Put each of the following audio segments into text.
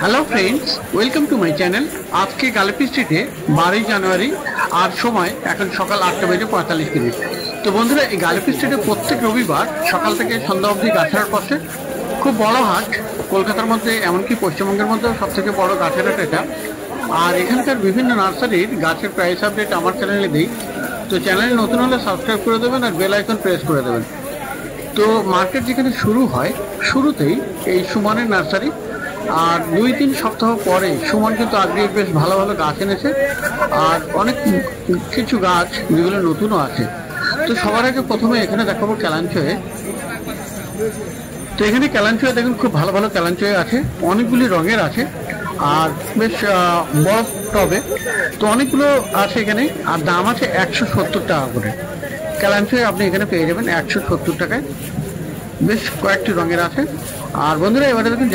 Hello friends, welcome to my channel. আজকে গালেপি স্ট্রিটে 12ই জানুয়ারি আর সময় এখন সকাল 8:45। তো বন্ধুরা, এই গালেপি স্ট্রিটে প্রত্যেক রবিবার সকাল থেকে সন্ধ্যা অবধি গাছের পাশে খুব বড় হাট, কলকাতার মধ্যে এমনকি পশ্চিমবঙ্গের মধ্যেও সব থেকে বড় গাছের হাট এটা। আর এখানকার বিভিন্ন নার্সারির গাছের প্রাইস আপডেট আমার চ্যানেলে দিই। তো চ্যানেলে নতুন হলে সাবস্ক্রাইব করে দেবেন আর বেল আইকন প্রেস করে দেবেন। তো মার্কেট যেখানে শুরু হয়, শুরুতেই এই সুমনের নার্সারি। আর 2-3 সপ্তাহ পরে সুমন কিন্তু আগে বেশ ভালো ভালো গাছ এনেছে, আর অনেক কিছু গাছ যেগুলো নতুনও আছে। তো সবার আগে প্রথমে এখানে দেখাবো ক্যালাঞ্চয়ে। তো এখানে ক্যালাঞ্চয়ে দেখুন, খুব ভালো ভালো ক্যালাঞ্চয়ে আছে, অনেকগুলি রঙের আছে আর বেশ বড় টবে। তো অনেকগুলো আছে এখানে, আর দাম আছে 170 টাকা করে। ক্যালাঞ্চয়ে আপনি এখানে পেয়ে যাবেন 170 টাকায়। বেশ কয়েকটি রঙের আছে। আর বন্ধুরা, এবারে দেখুন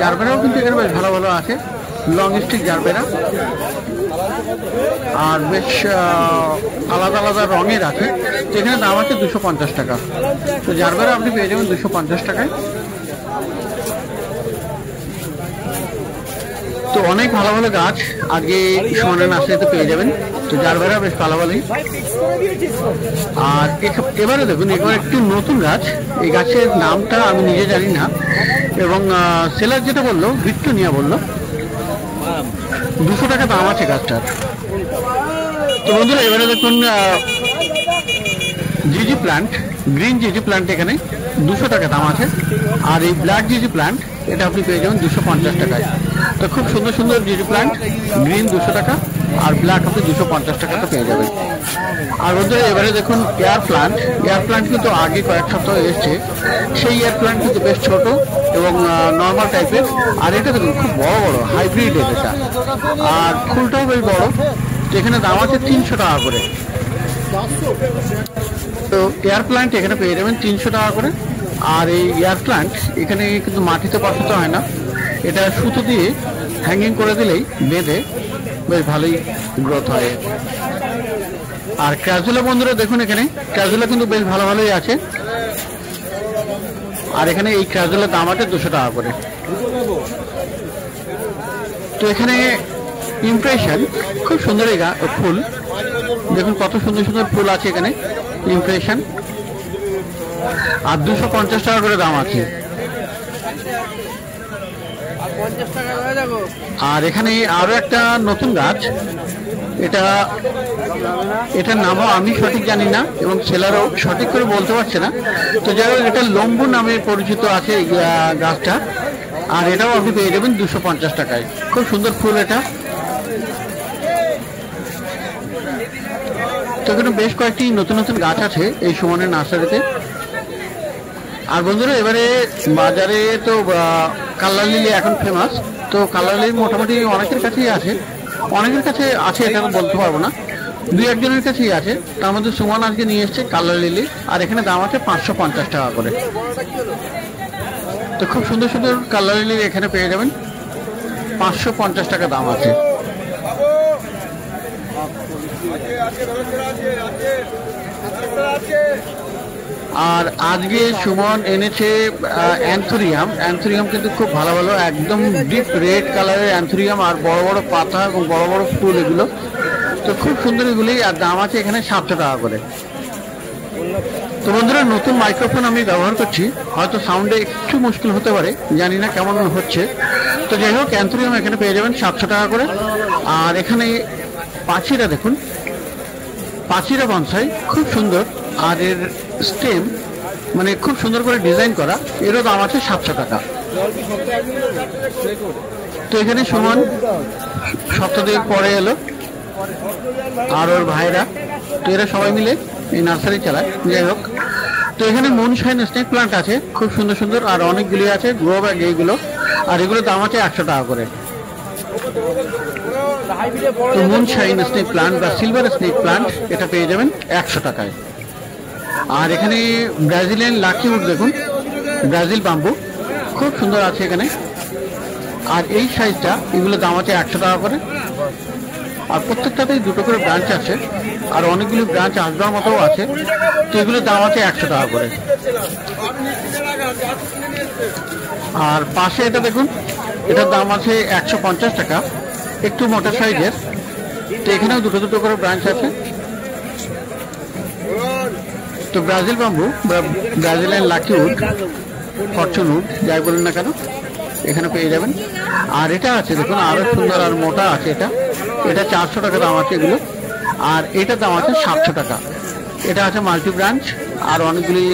জারবেরাও কিন্তু এখানে বেশ ভালো ভালো আছে, লং স্টিক জারবেরা, আর বেশ আলাদা আলাদা রঙের আছে। তো এখানে দাম আছে 250 টাকা। তো জারবেরা আপনি পেয়ে যাবেন 250 টাকায়। তো অনেক ভালো ভালো গাছ আজকে সুমনের নার্সারিতে পেয়ে যাবেন। তো জারবেরা বেশ ভালো ভালোই। আর এবারে দেখুন, এবার একটি নতুন গাছ, এই গাছের নামটা আমি নিজে জানি না, এবং সেলার যেটা বললো, ভিক্টোরিয়া বললো 200 টাকা দাম আছে গাছটার। তো বন্ধুরা, এবারে দেখুন জিজি প্ল্যান্ট, গ্রিন জিজি প্ল্যান্ট এখানে 200 টাকা দাম আছে। আর এই ব্ল্যাক জিজি প্ল্যান্ট এটা আপনি পেয়ে যাবেন 250 টাকায়। তো খুব সুন্দর সুন্দর জিজি প্ল্যান্ট, গ্রিন 200 টাকা আর ব্ল্যাক আপনি 250 টাকাতে পেয়ে যাবেন। আর বন্ধুরা, এবারে দেখুন এয়ার প্ল্যান্ট কিন্তু আগে কয়েক সপ্তাহ এসছে। সেই এয়ার প্ল্যান্ট কিন্তু বেশ ছোট এবং নর্মাল টাইপের। আর এটা দেখুন খুব বড় বড় হাইব্রিড এটা, আর ফুলটাও বেশ বড়। তো এখানে দাম আছে 300 টাকা করে। তো এয়ার প্ল্যান্ট এখানে পেয়ে যাবেন 300 টাকা করে। আর এই এয়ার প্ল্যান্ট এখানে কিন্তু মাটিতে বসাতে হয় না, এটা সুতো দিয়ে হ্যাঙ্গিং করে দিলেই বেঁধে বেশ ভালোই গ্রোথ হয়। আর ক্যাজুলা বন্ধুরা দেখুন, এখানে ক্যাজুলা কিন্তু বেশ ভালো ভালোই আছে। আর এখানে এই ক্যাজুলার দাম আছে 200 টাকা করে। তো এখানে ইমপ্রেশন, খুব সুন্দর এই ফুল, দেখুন কত সুন্দর সুন্দর ফুল আছে এখানে ইমপ্রেশন, আর 250 টাকা করে দাম আছে। আর এখানে আরো একটা নতুন গাছ, এটার নামও আমি সঠিক জানি না এবং সেলারও সঠিক করে বলতে পারছে না। তো যাই হোক, এটা লম্বু নামে পরিচিত আছে এই গাছটা। আর এটাও আপনি পেয়ে যাবেন 250 টাকায়। খুব সুন্দর ফুল এটা। তো এখানে বেশ কয়েকটি নতুন নতুন গাছ আছে এই সুমনের নার্সারিতে। আর বন্ধুরা, এবারে বাজারে তো কালার লিলি এখন ফেমাস। তো কালার লিলি মোটামুটি অনেকের কাছেই আছে, এটা বলতে পারবো না, 2-1 জনের কাছেই আছে। তার মধ্যে সুমন আজকে নিয়ে এসছে কালার লিলি, আর এখানে দাম আছে 550 টাকা করে। তো খুব সুন্দর সুন্দর কালার লিলি এখানে পেয়ে যাবেন, 550 টাকা দাম আছে। আর আজকে সুমন এনেছে অ্যান্থুরিয়াম কিন্তু খুব ভালো ভালো, একদম ডিপ রেড কালারের অ্যান্থুরিয়াম, আর বড় বড় পাতা এবং বড় বড় ফুল এগুলো। তো খুব সুন্দর এগুলি, আর দাম আছে এখানে 700 টাকা করে। তো বন্ধুরা, নতুন মাইক্রোফোন আমি ব্যবহার করছি, হয়তো সাউন্ডে একটু মুশকিল হতে পারে, জানি না কেমন হচ্ছে। তো যাই হোক, অ্যান্থুরিয়াম এখানে পেয়ে যাবেন 700 টাকা করে। আর এখানে পাচিরা দেখুন, পাচিরা বনসাই খুব সুন্দর, আর এর স্টেম মানে খুব সুন্দর করে ডিজাইন করা, এরও দাম আছে 700 টাকা। তো এখানে সুমন সপ্তাহ পরে এলো আর ওর ভাইরা, তো এরা সবাই মিলে এই নার্সারি চালায়। যাই হোক, তো এখানে মুনশাইন স্নেক প্লান্ট আছে খুব সুন্দর সুন্দর, আর অনেকগুলি আছে গ্রো ব্যাগ এইগুলো, আর এগুলোর দাম আছে 100 টাকা করে। তো মুনশাইন স্নেক প্লান্ট বা সিলভার স্নেক প্লান্ট এটা পেয়ে যাবেন 100 টাকায়। আর এখানে ব্রাজিলিয়ান লাকি উড দেখুন, ব্রাজিল বাম্বু খুব সুন্দর আছে এখানে। আর এই সাইজটা, এগুলো দাম আছে 100 টাকা করে। আর প্রত্যেকটাতেই 2টো করে ব্রাঞ্চ আছে, আর অনেকগুলি ব্রাঞ্চ আসবার মতোও আছে। তো এগুলোর দাম আছে 100 টাকা করে। আর পাশে এটা দেখুন, এটার দাম আছে 150 টাকা, একটু মোটা সাইজের। তো এখানেও দুটো দুটো করে ব্রাঞ্চ আছে। তো ব্রাজিল বাম্বু বা Brazilian lucky wood, fortune wood যাই বলেন না কেন, এখানে পেয়ে যাবেন। আর এটা আছে দেখুন আরো সুন্দর আর মোটা আছে, এটা 400 টাকা দাম আছে এগুলো। আর এটার দাম আছে 700 টাকা। এটা আছে মাল্টি ব্রাঞ্চ, আর অনেকগুলি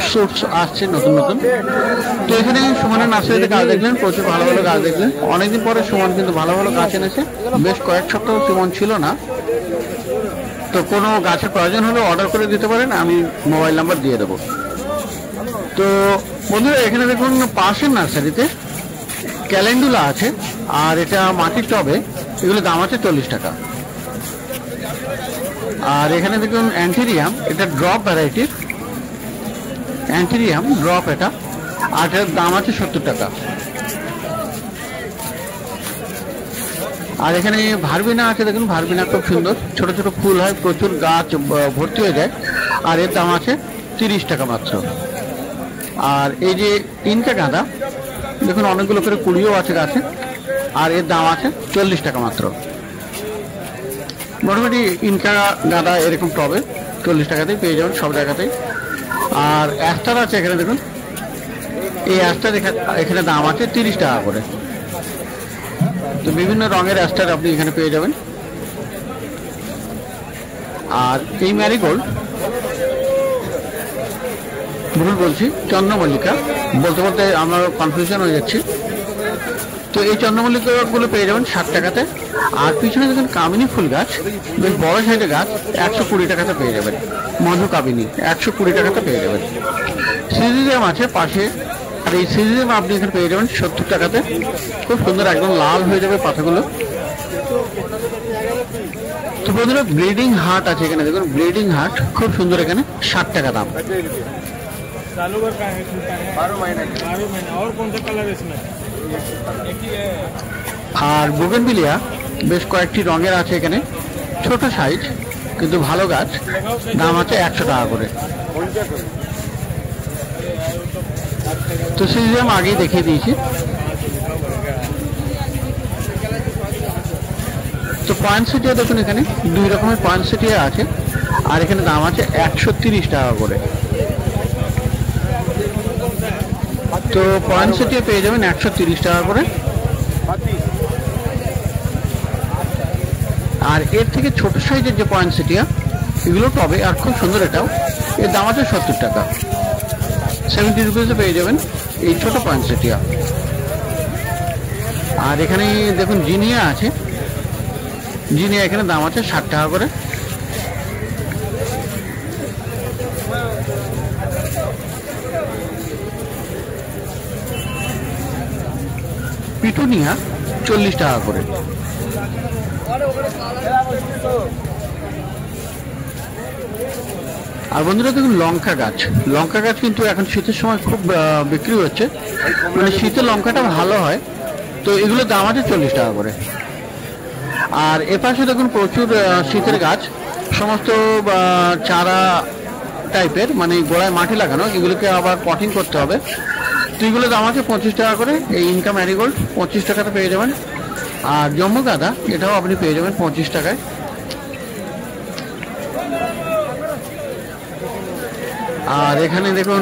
সুটস আসছে নতুন নতুন। তো এখানে সুমনের নার্সারিতে গাছ দেখলেন, প্রচুর ভালো ভালো গাছ দেখলেন। অনেকদিন পরে সুমন কিন্তু ভালো ভালো গাছ এনেছে, বেশ কয়েক সপ্তাহ সুমন ছিল না। তো কোনো গাছের প্রয়োজন হলে অর্ডার করে দিতে পারেন, আমি মোবাইল নাম্বার দিয়ে দেবো। তো বন্ধুরা এখানে দেখুন পাশের নার্সারিতে ক্যালেন্ডুলা আছে, আর এটা মাটির টবে, এগুলো দাম আছে 40 টাকা। আর এখানে দেখুন অ্যান্থেরিয়াম, এটা ড্রপ ভ্যারাইটির অ্যান্থেরিয়াম ড্রপ, এটা আর এটার দাম আছে 70 টাকা। আর এখানে ভারবিনা আছে দেখুন, ভারবিনা খুব সুন্দর, ছোট ছোট ফুল হয়, প্রচুর গাছ ভর্তি হয়ে যায়, আর এর দাম আছে 30 টাকা মাত্র। আর এই যে ইনকা গাঁদা দেখুন অনেকগুলো করে কুড়িও আছে গাছে, আর এর দাম আছে 40 টাকা মাত্র। মোটামুটি ইনকা গাঁদা এরকম টবে 40 টাকাতেই পেয়ে যাবেন সব জায়গাতেই। আর অ্যাস্টার আছে এখানে দেখুন, এই অ্যাস্টার এখানে দাম আছে 30 টাকা করে। তো বিভিন্ন রঙের অ্যাস্টার আপনি এখানে পেয়ে যাবেন। আর এই ম্যারিগোল্ড, ভুল বলছি, চন্দ্রমল্লিকা বলতে বলতে আমরা কনফিউশন হয়ে যাচ্ছি। তো এই চন্দ্রমল্লিকাগুলো পেয়ে যাবেন 60 টাকাতে। আর পিছনে দেখুন কামিনী ফুল গাছ, বেশ বড় সাইজের গাছ, 120 টাকাতে পেয়ে যাবেন। মধু কামিনী 120 টাকাতে পেয়ে যাবেন। সিজিয়াম আছে পাশে, আর এই সিজিয়াম আপনি এখানে পেয়ে যাবেন 70 টাকাতে। খুব সুন্দর, একদম লাল হয়ে যাবে পাতাগুলো। তো বন্ধুরা ব্রিডিং হার্ট আছে এখানে দেখুন, ব্রিডিং হার্ট খুব সুন্দর, এখানে 60 টাকা দাম। আর বুগেনভিলিয়া বেশ কয়েকটি রঙের আছে এখানে, ছোট সাইজ কিন্তু ভালো গাছ, দাম আছে 100 টাকা করে। তো সিজিয়াম আগেই দেখিয়ে দিয়েছি। তো পয়েন্টসেটিয়া দেখুন, এখানে 2 রকমের পয়েন্টসেটিয়া আছে, আর এখানে দাম আছে 130 টাকা করে। তো পয়েন্টসেটিয়া পেয়ে যাবেন 130 টাকা করে। আর এর থেকে ছোট সাইজের যে পয়েন্টসেটিয়া, এগুলো টবে আর খুব সুন্দর, এটাও এর দাম আছে 70 টাকা। 70 রুপিসে পেয়ে যাবেন এই ছোট পয়েন্টসেটিয়া। আর এখানে দেখুন জিনিয়া আছে, জিনিয়া এখানে দাম আছে 60 টাকা করে। পিটুনিয়া 40 টাকা করে। আর বন্ধুরা দেখুন লঙ্কা গাছ, লঙ্কা গাছ কিন্তু এখন শীতের সময় খুব বিক্রি হচ্ছে, মানে শীতে লঙ্কাটা ভালো হয়। তো এগুলোর দাম আছে 40 টাকা করে। আর এপাশে দেখুন প্রচুর শীতের গাছ, সমস্ত চারা টাইপের, মানে গোড়ায় মাটি লাগানো, এগুলোকে আবার পটিং করতে হবে। তো এগুলোর দাম আছে 25 টাকা করে। এই ইনকা ম্যারিগোল্ড 25 টাকাতে পেয়ে যাবেন। আর জম্মু গাঁদা, এটাও আপনি পেয়ে যাবেন 25 টাকায়। আর এখানে দেখুন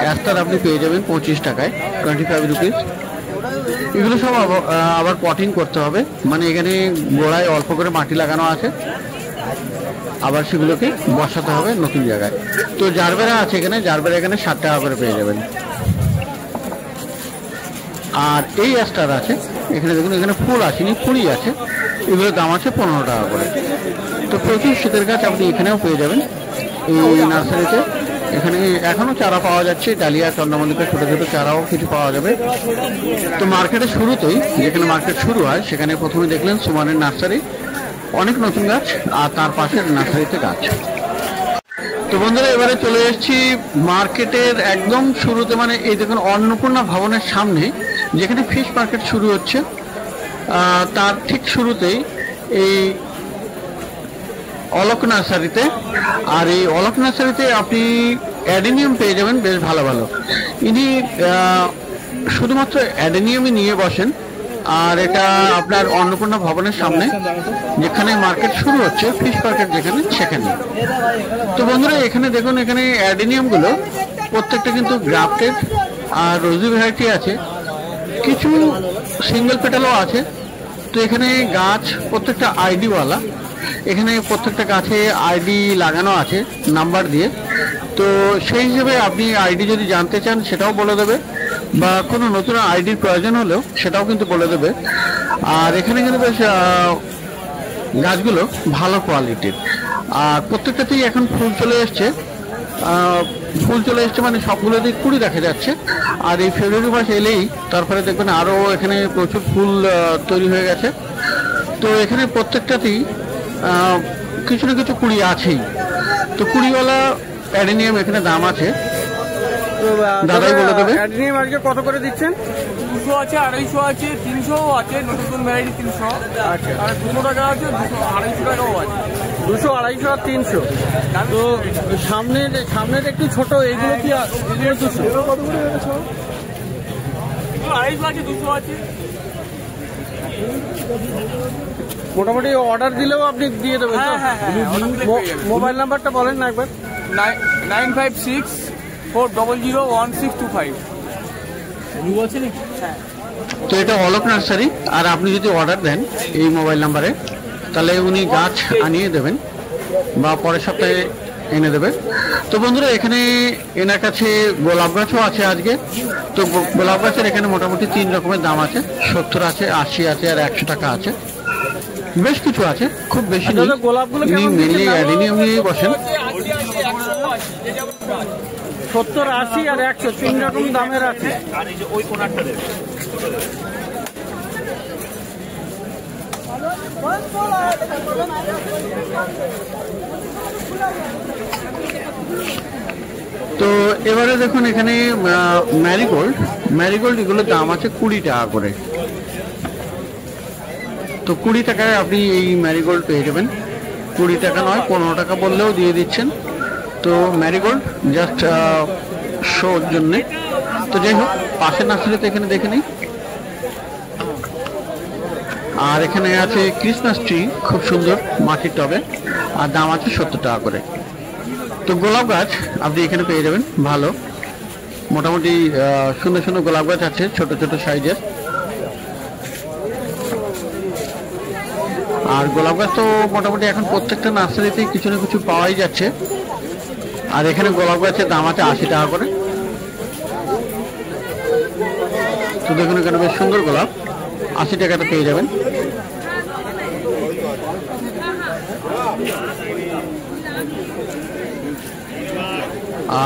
অ্যাস্টার আপনি পেয়ে যাবেন 25 টাকায়, 25 রুপিস। এগুলো সব আবার পটিং করতে হবে, মানে এখানে গোড়ায় অল্প করে মাটি লাগানো আছে, আবার সেগুলোকে বসাতে হবে নতুন জায়গায়। তো জারবেরা আছে এখানে, জারবেরা এখানে 60 টাকা করে পেয়ে যাবেন। আর এই অ্যাস্টার আছে এখানে দেখুন, এখানে ফুল আসেনি, ফুলই আছে, এগুলোর দাম আছে 15 টাকা করে। তো প্রচুর শীতের গাছ আপনি এখানেও পেয়ে যাবেন এই নার্সারিতে। এখানে এখনো চারা পাওয়া যাচ্ছে, ডালিয়া, চন্দ্রমল্লিকা, ছোট ছোট চারাও কিছু পাওয়া যাবে। তো মার্কেটের শুরুতেই, যেখানে মার্কেট শুরু হয়, সেখানে প্রথমে দেখলেন সুমনের নার্সারি, অনেক নতুন গাছ, আর তার পাশের নার্সারিতে গাছ। তো বন্ধুরা এবারে চলে এসেছি মার্কেটের একদম শুরুতে, মানে এই দেখুন অন্নপূর্ণা ভবনের সামনে যেখানে ফিশ মার্কেট শুরু হচ্ছে, তার ঠিক শুরুতেই এই অলোক নার্সারিতে। আর এই অলোক নার্সারিতে আপনি অ্যাডেনিয়াম পেয়ে যাবেন বেশ ভালো ভালো। ইনি শুধুমাত্র অ্যাডেনিয়ামই নিয়ে বসেন। আর এটা আপনার অন্নপূর্ণা ভবনের সামনে, যেখানে মার্কেট শুরু হচ্ছে, ফিশ মার্কেট যেখানে, সেখানে। তো বন্ধুরা এখানে দেখুন, এখানে অ্যাডেনিয়ামগুলো প্রত্যেকটা কিন্তু গ্রাফটেড আর রোজি ভ্যারাইটি আছে, কিছু সিঙ্গেল পেটালও আছে। তো এখানে গাছ প্রত্যেকটা আইডিওয়ালা, এখানে প্রত্যেকটা গাছে আইডি লাগানো আছে নাম্বার দিয়ে। তো সেই হিসেবে আপনি আইডি যদি জানতে চান সেটাও বলে দেবে, বা কোনো নতুন আইডির প্রয়োজন হলেও সেটাও কিন্তু বলে দেবে। আর এখানে কিন্তু বেশ গাছগুলো ভালো কোয়ালিটির, আর প্রত্যেকটাতেই এখন ফুল চলে এসছে। মানে সবগুলোতেই কুড়ি দেখা যাচ্ছে। আর এই ফেব্রুয়ারি মাস এলেই তারপরে দেখবেন আরও এখানে প্রচুর ফুল তৈরি হয়ে গেছে। তো এখানে প্রত্যেকটাতেই কিছু না কিছু কুড়ি আছেই। তো কুড়িওয়ালা অ্যাডেনিয়াম এখানে দাম আছে, দাদাই বলে দেবে। অ্যাডেনিয়াম আজকে কত করে দিচ্ছেন? 200 আছে, 250 আছে, 300 আছে, নতুন ভ্যারাইটি 300। আচ্ছা, আর 200 টাকা আছে, 200 টাকাও আছে। 200, 250 আর 300। তো সামনের একটু ছোট, এগুলো কি? এগুলো 200। 250 আছে, 200 আছে। মোটামুটি অর্ডার দিলেও আপনি দিয়ে দেবেন? হ্যাঁ, মোবাইল নাম্বারটা বলেন না একবার। 9564001625। তো এটা অলোক নার্সারি, আর আপনি যদি অর্ডার দেন এই মোবাইল নাম্বারে, তাহলে উনি গাছ আনিয়ে দেবেন বা পরের সপ্তাহে এনে দেবে। তো বন্ধুরা এখানে এনার কাছে গোলাপ গাছও আছে আজকে। তো গোলাপ গাছের এখানে মোটামুটি 3 রকমের দাম আছে, 70 আছে, 80 আছে, আর 100 টাকা আছে। বেশ কিছু আছে, খুব বেশি নেই। গোলাপগুলো উনি মেনলি অ্যাডেনিয়াম নিয়েই বসেন। 70, 80 আর 100, 3 রকম দামের আছে। তো এবারে দেখুন এখানে ম্যারিগোল্ড এগুলোর দাম আছে 20 টাকা করে। তো 20 টাকায় আপনি এই ম্যারিগোল্ড পেয়ে যাবেন। 20 টাকা নয়, 15 টাকা বললেও দিয়ে দিচ্ছেন। তো ম্যারিগোল্ড জাস্ট শোর জন্যে। তো যাই হোক, পাশের নার্সারিতে এখানে দেখে নিই। আর এখানে আছে ক্রিসমাস ট্রি, খুব সুন্দর মাটির টবে, আর দাম আছে 70 টাকা করে। তো গোলাপ গাছ আপনি এখানে পেয়ে যাবেন ভালো, মোটামুটি সুন্দর সুন্দর গোলাপ গাছ আছে ছোট ছোট সাইজের। আর গোলাপ গাছ তো মোটামুটি এখন প্রত্যেকটা নার্সারিতেই কিছু না কিছু পাওয়াই যাচ্ছে। আর এখানে গোলাপ গাছের দাম আছে 80 টাকা করে। তো দেখুন এখানে বেশ সুন্দর গোলাপ, 80 টাকাতে পেয়ে যাবেন।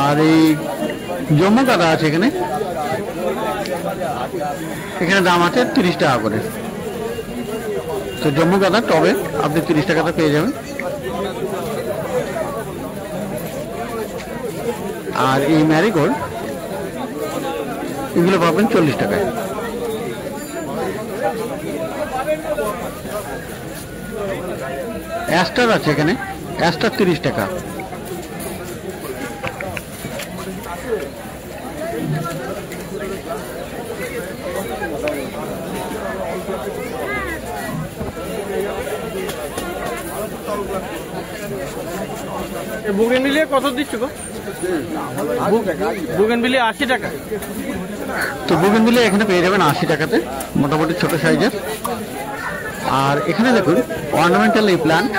আর এই জম্মু গাঁদা আছে এখানে দাম আছে 30 টাকা করে। তো জম্মু গাঁদা টবে আপনি 30 টাকাতে পেয়ে যাবেন। আর এই ম্যারিগোল্ড এগুলো পাবেন 40 টাকায়। অ্যাস্টার আছে এখানে, অ্যাস্টার 30 টাকা। বুগেনভিলিয়া কত দিচ্ছ গো? বুগেনভিলিয়া 80 টাকা। তো বুগেনভিলিয়া এখানে পেয়ে যাবেন 80 টাকাতে, মোটামুটি ছোট সাইজের। আর এখানে দেখুন অর্নামেন্টাল এই প্ল্যান্ট,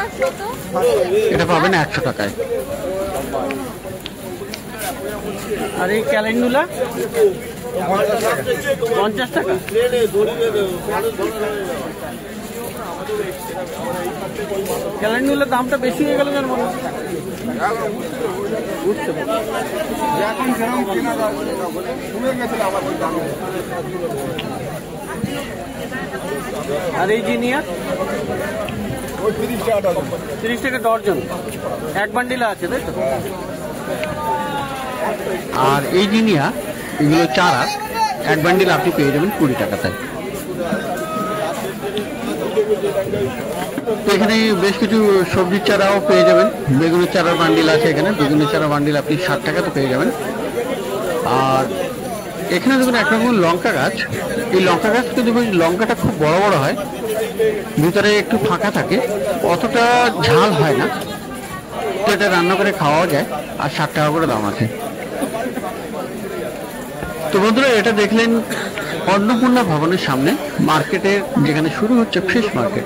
এটা পাবেন 100 টাকায়। আর এই ক্যালেন্ডুলা 50 টাকা। ক্যালেন্ডুলার দামটা বেশি হয়ে গেল কেন? আর এই জিনিয়া 30 টাকা ডর্জন, এক বান্ডিলা আছে তাই তো? আর এই জিনিয়া এগুলো চারা এক বান্ডিল আপনি পেয়ে যাবেন 20 টাকাতে। তো এখানে বেশ কিছু সবজির চারাও পেয়ে যাবেন, বেগুনের চারার বান্ডিল আছে এখানে, বেগুনের চারা বান্ডিল আপনি 60 টাকাতে পেয়ে যাবেন। আর এখানে দেখুন একরকম লঙ্কা গাছ। এই লঙ্কা গাছ কিন্তু লঙ্কাটা খুব বড় বড় হয়, ভিতরে একটু ফাঁকা থাকে, অতটা ঝাল হয় না, তো এটা রান্না করে খাওয়াও যায়। আর 60 টাকা করে দাম আছে। তো বন্ধুরা, এটা দেখলেন অন্নপূর্ণা ভবনের সামনে মার্কেটের, যেখানে শুরু হচ্ছে ফিশ মার্কেট।